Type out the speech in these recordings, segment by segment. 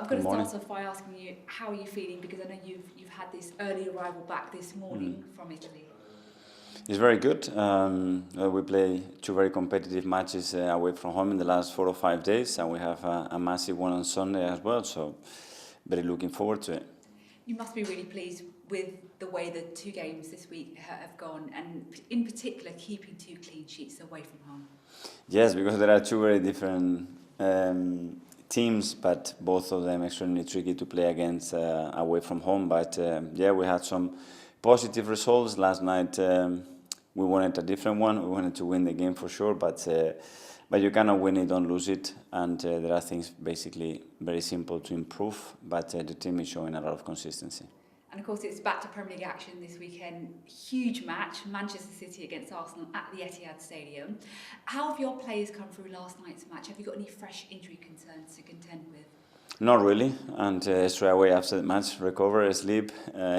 got to morning. start off by asking you, how are you feeling? Because I know you've had this early arrival back this morning from Italy. It's very good. We play two very competitive matches away from home in the last 4 or 5 days, and we have a massive one on Sunday as well. So, very looking forward to it. You must be really pleased with the way the 2 games this week have gone, and in particular keeping 2 clean sheets away from home. Yes, because there are two very different teams, but both of them extremely tricky to play against away from home. But yeah, we had some positive results last night. We wanted a different one. We wanted to win the game for sure, but you cannot win it, don't lose it. And there are things basically very simple to improve, but the team is showing a lot of consistency. And of course, it's back to Premier League action this weekend. Huge match, Manchester City against Arsenal at the Etihad Stadium. How have your players come through last night's match? Have you got any fresh injury concerns to contend with? Not really, and straight away after the match, recover, sleep,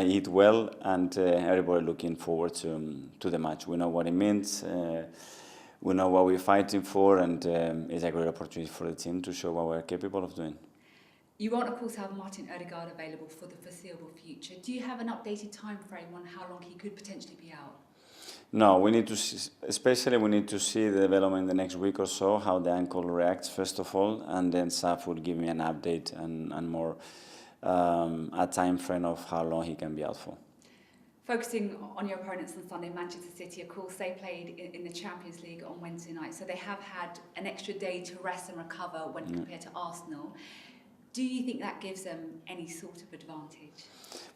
eat well, and everybody looking forward to the match. We know what it means, we know what we're fighting for, and it's a great opportunity for the team to show what we're capable of doing. You won't, of course, have Martin Odegaard available for the foreseeable future. Do you have an updated time frame on how long he could potentially be out? No, we need to especially we need to see the development in the next week or so, how the ankle reacts first of all, and then Saf will give me an update and more a time frame of how long he can be out for. Focusing on your opponents on Sunday, Manchester City, of course, they played in the Champions League on Wednesday night, so they have had an extra day to rest and recover when compared to Arsenal. Do you think that gives them any sort of advantage?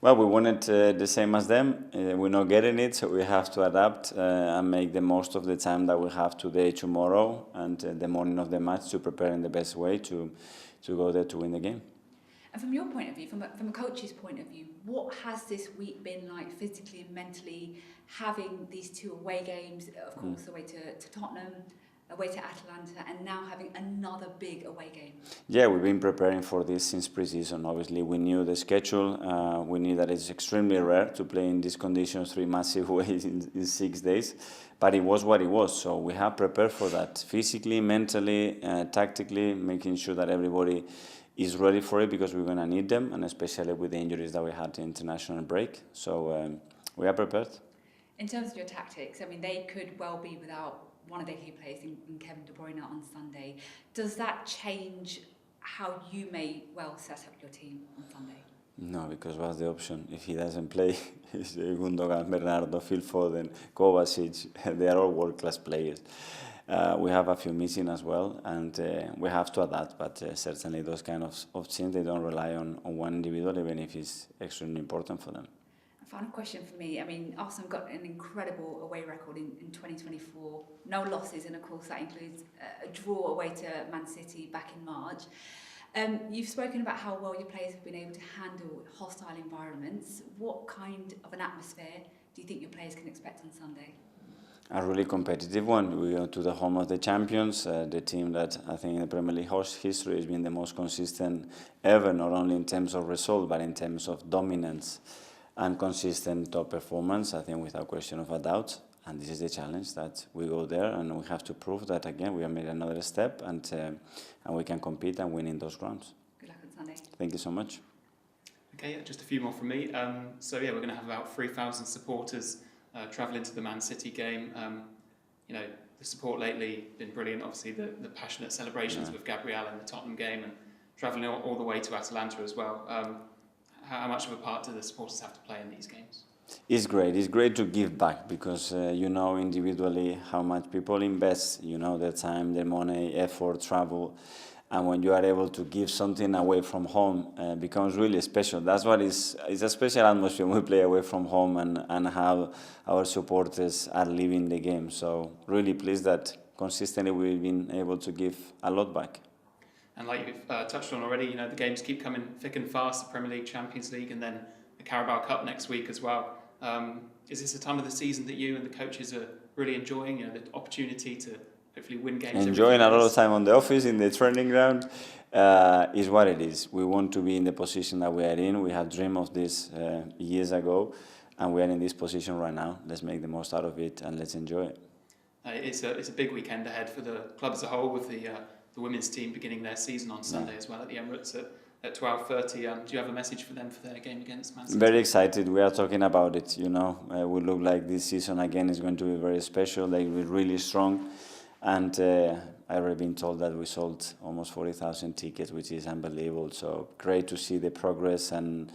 Well, we wanted the same as them. We're not getting it, so we have to adapt and make the most of the time that we have today, tomorrow, and the morning of the match to prepare in the best way to go there to win the game. And from your point of view, from a coach's point of view, what has this week been like physically and mentally, having these 2 away games, of course, away to Tottenham, away to Atalanta, and now having another big away game? Yeah, we've been preparing for this since pre-season. Obviously, we knew the schedule. We knew that it's extremely rare to play in these conditions, 3 massive ways in 6 days. But it was what it was. So we have prepared for that physically, mentally, tactically, making sure that everybody is ready for it because we're going to need them, and especially with the injuries that we had the international break. So we are prepared. In terms of your tactics, I mean, they could well be without one of their key players in KevinDeBruyne on Sunday. Does that change how you may well set up your team on Sunday? No, because what's the option? If he doesn't play, it's Gundogan, Bernardo, Phil Foden, Kovacic, they are all world-class players. We have a few missing as well, and we have to adapt, but certainly those kind of teams, they don't rely on one individual, even if it's extremely important for them. Final question for me. I mean, Arsenal got an incredible away record in 2024. No losses, and of course that includes a draw away to ManCity back in March. You've spoken about how well your players have been able to handle hostile environments. What kind of an atmosphere do you think your players can expect on Sunday? A really competitive one. We go to the home of the champions, the team that I think in the Premier League history has been the most consistent ever, not only in terms of result, but in terms of dominance and consistent top performance, I think without question of a doubt. And this is the challenge, that we go there and we have to prove that again we have made another step and we can compete and win in those grounds. Good luck on Sunday. Thank you so much. Okay, just a few more from me. So yeah, we're going to have about 3,000 supporters travelling to the Man City game. You know, the support lately been brilliant. Obviously, the passionate celebrations with Gabriel in the Tottenham game, and travelling all the way to Atalanta as well. How much of a part do the supporters have to play in these games? It's great. It's great to give back because you know individually how much people invest, you know, their time, their money, effort, travel. And when you are able to give something away from home, it becomes really special. That's what it's a special atmosphere when we play away from home and how our supporters are living the game. So really pleased that consistently we've been able to give a lot back. And like you've touched on already, you know, the games keep coming thick and fast, the Premier League, Champions League, and then the Carabao Cup next week as well. Is this a time of the season that you and the coaches are really enjoying, you know, the opportunity to hopefully win games? Enjoying a lot of time on the office, in the training ground, is what it is. We want to be in the position that we are in. We have dreamed of this years ago, and we are in this position right now. Let's make the most out of it and let's enjoy it. It's a big weekend ahead for the club as a whole, with the women's team beginning their season on Sunday as well at the Emirates at 12:30. Do you have a message for them for their game against Man City? Very excited. We are talking about it. We look like this season again is going to be very special. They will be really strong, and I've already been told that we sold almost 40,000 tickets, which is unbelievable. So great to see the progress and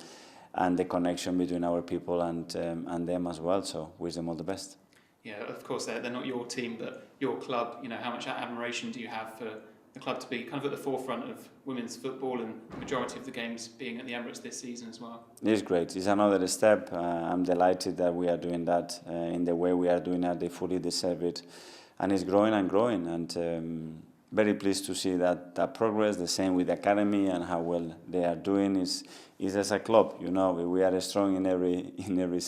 the connection between our people and them as well. So wish them all the best. Yeah, of course they're not your team, but your club. How much admiration do you have for the club to be kind of at the forefront of women's football and the majority of the games being at the Emirates this season as well? It's great. It's another step. I'm delighted that we are doing that in the way we are doing it. They fully deserve it. And it's growing and growing. And very pleased to see that progress. The same with the academy and how well they are doing. Is as a club, we are strong in every sense.